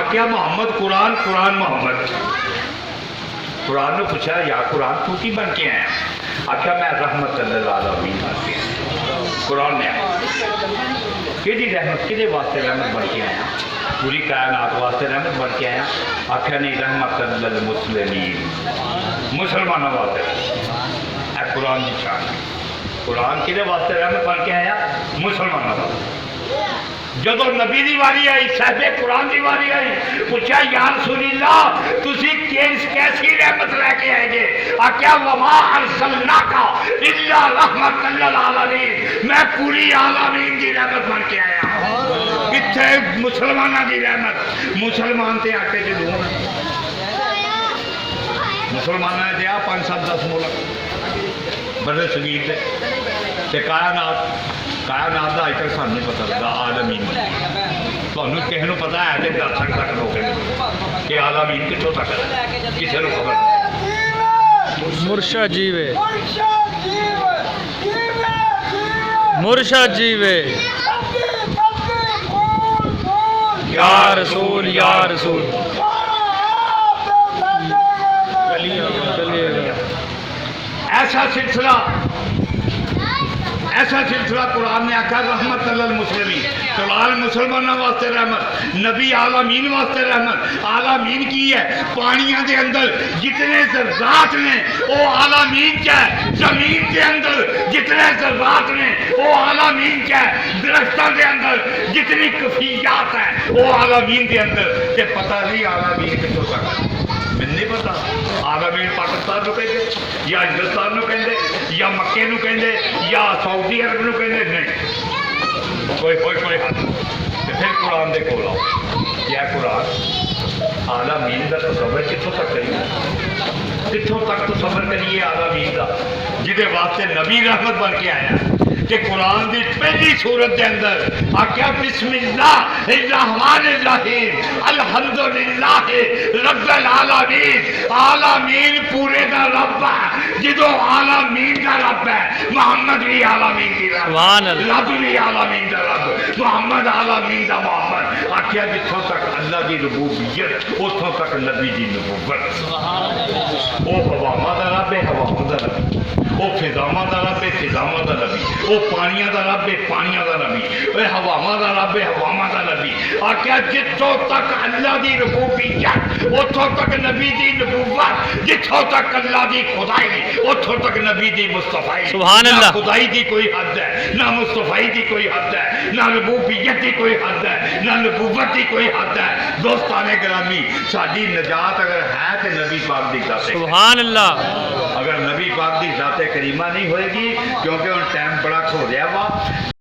آکیا محمد قرآن قرآن محمد قرآن نے پوچھا یا قرآن تو کی بن کے آیا آکیا میں رحمت للعالمین بن کے آیا قرآن نے آیا کہ رحمت کدے واسطے رحمت بن کے آیا پوری کائنات واسطے رحمت بن کے آیا آکھیا نہیں رحمت للمسلمین مسلمانوں واسطے اے قرآن کی شان قرآن کدے واسطے رحمت بن کے آیا مسلمانوں واسطے جدو نبی دی واری آئی صاحب قرآن دی واری آئی پوچھا یا رسول اللہ تسی کیسی رحمت لے کے آئے گے آکیا وما ارسلناکا الا رحمت للعالمین میں پوری عالمین دی رحمت بن کے آیا کتھے مسلمانہ دی رحمت مسلمان تے آکے جدوں مسلمانہ دیا 5-7-10 ملک بڑے صغیر دے تے کائنات دا اج تک سانوں نہیں پتہ لگا عالمین تانوں کسے نوں پتہ ہے تے دس تک لوگ کہ عالمین کتھوں تک ہے کسے نوں خبر مرشد جیوے مرشد جیوے یا رسول یا رسول ایسا سلسلہ قرآن نے آکھا رحمت للمسلمین قرآن مسلمانوں واسطے رحمت نبی عالمین واسطے رحمت عالمین کی ہے پانیاں دے اندر جتنے ذرات نے وہ عالمین کیا ہے زمین دے اندر جتنے ذرات نے وہ عالمین کیا ہے درختوں دے اندر جتنی کفیات ہیں وہ عالمین دے اندر کہ پتہ نہیں عالمین کتوں تک میں نہیں پتا عالمین پاکستان نو کہندے یا ہندوستان نو کہندے یا مکے نو کہندے یا سعودی عرب نو کہندے نہیں کوئی حد پھر قرآن دے کول آؤ کیا قرآن عالمین کا تصور کتوں تک کریے کتوں تک تصور کریے عالمین کا جہدے واسطے نبی رحمت بن کے آیا کہ قرآن دی پہلی سورت دے اندر آکیا بسم اللہ الرحمن الرحیم الحمدللہ رب العالمین عالمین پورے دا رب ہے جدو عالمین دا رب ہے محمد بھی عالمین دی رب رب بھی عالمین دا رب محمد عالمین دا محمد آکیا جتوں تک اللہ دی ربوبیت اتوں تک نبی دی نبوت وہ ہواواں دا رب ہے ہواواں دا رب وہ فضاواں دا رب ہے فضاواں دا نبی وہ پانیاں دا رب ہے پانیاں دا نبی وہ ہواواں دا رب ہے ہواواں دا نبی آکیا جتوں تک اللہ دی ربوبیت اتوں تک نبی دی نبوت جتوں تک اللہ دی خدائی اتوں تک نبی دی مصطفی سبحان اللہ خدائی دی کوئی حد ہے نہ مصطفی دی کوئی حد ہے نہ ربوبیت دی کوئی حد ہے نہ نبوت دی کوئی حد ہے دوستان گرامی ساری نجات اگر ہے تو نبی پاک دی ذات سبحان اللہ اگر نبی پاک دی ذات کریمہ نہیں ہوئے گی کیونکہ ان ٹائم بڑا کھو گیا وا